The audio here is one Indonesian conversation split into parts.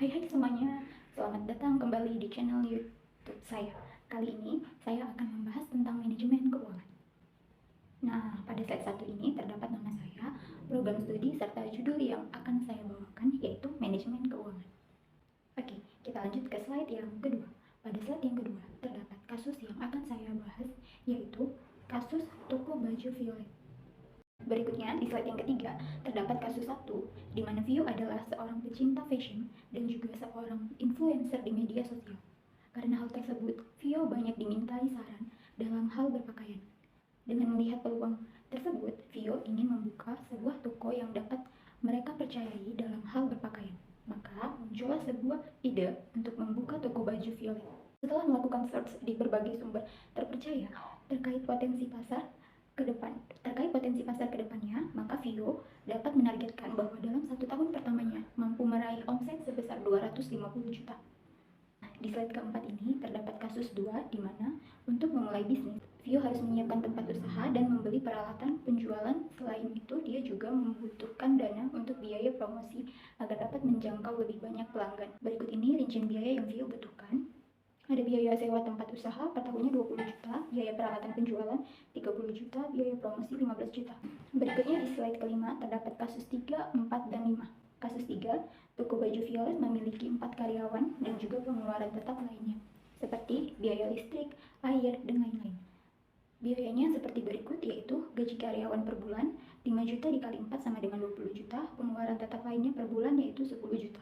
Hai semuanya, selamat datang kembali di channel YouTube saya. Kali ini saya akan membahas tentang manajemen keuangan. Nah, pada slide 1 ini terdapat nama saya, program studi, serta judul yang akan saya bawakan yaitu manajemen keuangan. Oke, kita lanjut ke slide yang kedua. Pada slide yang kedua terdapat kasus yang akan saya bahas yaitu kasus toko baju Violet. Berikutnya, di slide yang ketiga, terdapat kasus satu, di mana Vio adalah seorang pecinta fashion dan juga seorang influencer di media sosial. Karena hal tersebut, Vio banyak dimintai saran dalam hal berpakaian. Dengan melihat peluang tersebut, Vio ingin membuka sebuah toko yang dapat mereka percayai dalam hal berpakaian. Maka, muncullah sebuah ide untuk membuka toko baju Violet. Setelah melakukan search di berbagai sumber terpercaya terkait potensi pasar kedepannya, maka Vio dapat menargetkan bahwa dalam 1 tahun pertamanya mampu meraih omset sebesar 250 juta. Di slide keempat ini terdapat kasus 2 di mana untuk memulai bisnis, Vio harus menyiapkan tempat usaha dan membeli peralatan penjualan. Selain itu, dia juga membutuhkan dana untuk biaya promosi agar dapat menjangkau lebih banyak pelanggan. Berikut ini rincian biaya yang Vio butuhkan. Ada biaya sewa tempat usaha per tahunnya 20 juta, biaya peralatan penjualan 30 juta, biaya promosi 15 juta. Berikutnya di slide kelima terdapat kasus 3, 4, dan 5. Kasus 3, toko baju Violet memiliki 4 karyawan dan juga pengeluaran tetap lainnya, seperti biaya listrik, air, dan lain-lain. Biayanya seperti berikut, yaitu gaji karyawan per bulan 5 juta dikali 4 sama dengan 20 juta, pengeluaran tetap lainnya per bulan yaitu 10 juta.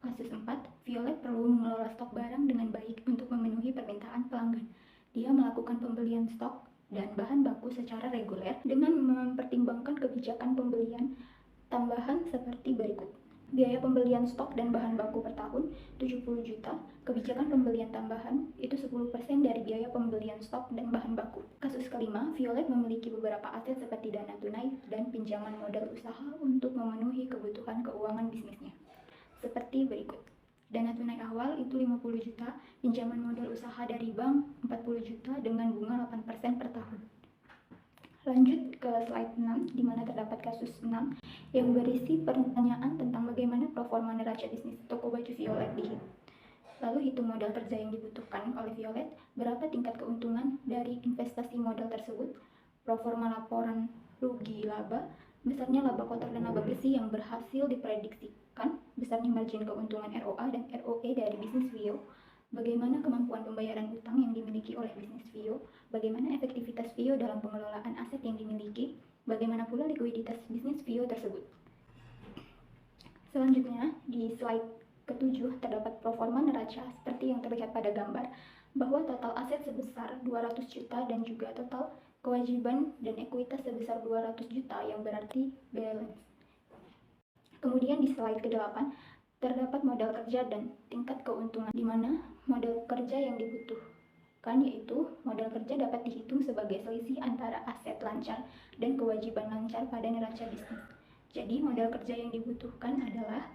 Kasus 4, Violet perlu mengelola stok barang dengan baik untuk memenuhi permintaan pelanggan. Dia melakukan pembelian stok dan bahan baku secara reguler dengan mempertimbangkan kebijakan pembelian tambahan seperti berikut. Biaya pembelian stok dan bahan baku per tahun 70 juta, kebijakan pembelian tambahan itu 10% dari biaya pembelian stok dan bahan baku. Kasus kelima, Violet memiliki beberapa aset seperti dana tunai dan pinjaman modal usaha untuk memenuhi kebutuhan keuangan bisnisnya. Seperti berikut. Dana tunai awal itu 50 juta, pinjaman modal usaha dari bank 40 juta dengan bunga 8% per tahun. Lanjut ke slide 6, di mana terdapat kasus 6 yang berisi pertanyaan tentang bagaimana performa neraca bisnis toko baju Violet dihitung. Lalu hitung modal kerja yang dibutuhkan oleh Violet, berapa tingkat keuntungan dari investasi modal tersebut, performa laporan rugi laba, besarnya laba kotor dan laba bersih yang berhasil diprediksikan, besarnya margin keuntungan ROA dan ROE dari bisnis Vio, bagaimana kemampuan pembayaran utang yang dimiliki oleh bisnis Vio, bagaimana efektivitas Vio dalam pengelolaan aset yang dimiliki, bagaimana pula likuiditas bisnis Vio tersebut. Selanjutnya, di slide ketujuh terdapat proforma neraca seperti yang terlihat pada gambar, bahwa total aset sebesar 200 juta dan juga total kewajiban dan ekuitas sebesar 200 juta yang berarti balance. Kemudian di slide ke-8 terdapat modal kerja dan tingkat keuntungan, di mana modal kerja yang dibutuhkan yaitu modal kerja dapat dihitung sebagai selisih antara aset lancar dan kewajiban lancar pada neraca bisnis. Jadi modal kerja yang dibutuhkan adalah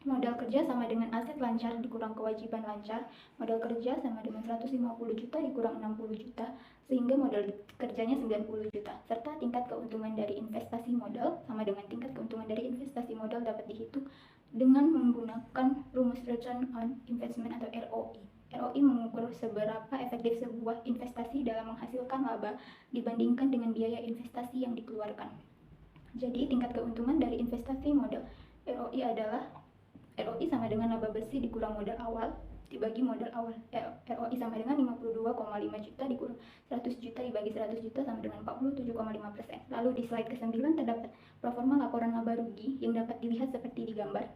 modal kerja sama dengan aset lancar dikurang kewajiban lancar, modal kerja sama dengan 150 juta dikurang 60 juta, sehingga modal kerjanya 90 juta. Serta tingkat keuntungan dari investasi modal sama dengan tingkat keuntungan dari investasi modal dapat dihitung dengan menggunakan rumus return on investment atau ROI. ROI mengukur seberapa efektif sebuah investasi dalam menghasilkan laba dibandingkan dengan biaya investasi yang dikeluarkan. Jadi tingkat keuntungan dari investasi modal ROI adalah ROI sama dengan laba bersih dikurang modal awal dibagi modal awal. ROI sama dengan 52,5 juta dikurang 100 juta dibagi 100 juta sama dengan 47,5%. Lalu di slide ke-9 terdapat proforma laporan laba rugi yang dapat dilihat seperti di gambar,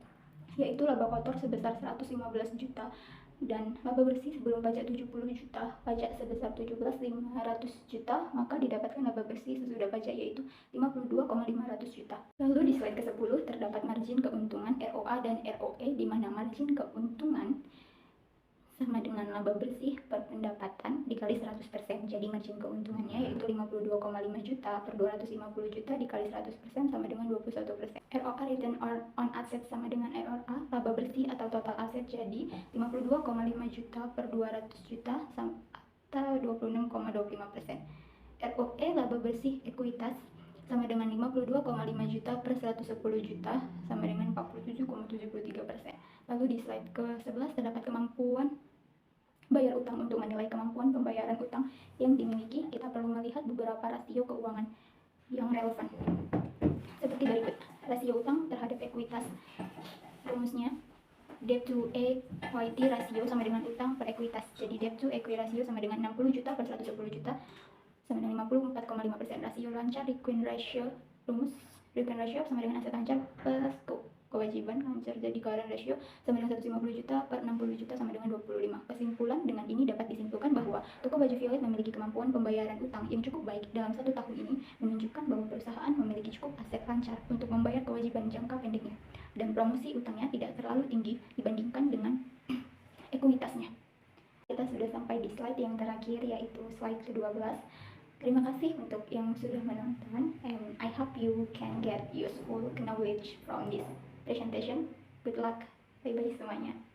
yaitu laba kotor sebesar 115 juta dan laba bersih sebelum pajak 70 juta, pajak sebesar 17.500 juta, maka didapatkan laba bersih sesudah pajak yaitu 52,500 juta. Lalu di slide ke-10 terdapat margin keuntungan ROA dan ROE, di mana margin keuntungan sama dengan laba bersih per pendapatan dikali 100%. Jadi margin keuntungannya yaitu 52,5 juta per 250 juta dikali 100% sama dengan 21%. ROA return on asset sama dengan ROA laba bersih atau total aset, jadi 52,5 juta per 200 juta atau 26,25%. ROE laba bersih ekuitas sama dengan 52,5 juta per 110 juta sama dengan 47,73%. Lalu di slide ke-11 terdapat kemampuan bayar utang. Untuk menilai kemampuan pembayaran utang yang dimiliki, kita perlu melihat beberapa rasio keuangan yang relevan. Seperti berikut. Rasio utang terhadap ekuitas. Rumusnya, debt to equity ratio sama dengan utang per ekuitas. Jadi debt to equity ratio sama dengan 60 juta per 110 juta sama dengan 54,5%. Rasio lancar, requiem ratio, rumus requiem ratio sama dengan aset lancar plus kewajiban lancar. Jadi current ratio sama dengan 150 juta per 60 juta sama dengan 25. Kesimpulan, dengan ini dapat disimpulkan bahwa toko baju Violet memiliki kemampuan pembayaran utang yang cukup baik dalam 1 tahun ini, menunjukkan bahwa perusahaan memiliki cukup aset lancar untuk membayar kewajiban jangka pendeknya, dan promosi utangnya tidak terlalu tinggi dibandingkan dengan ekuitasnya. Kita sudah sampai di slide yang terakhir, yaitu slide ke-12. Terima kasih untuk yang sudah menonton, and I hope you can get useful knowledge from this presentation. Good luck. Bye-bye semuanya.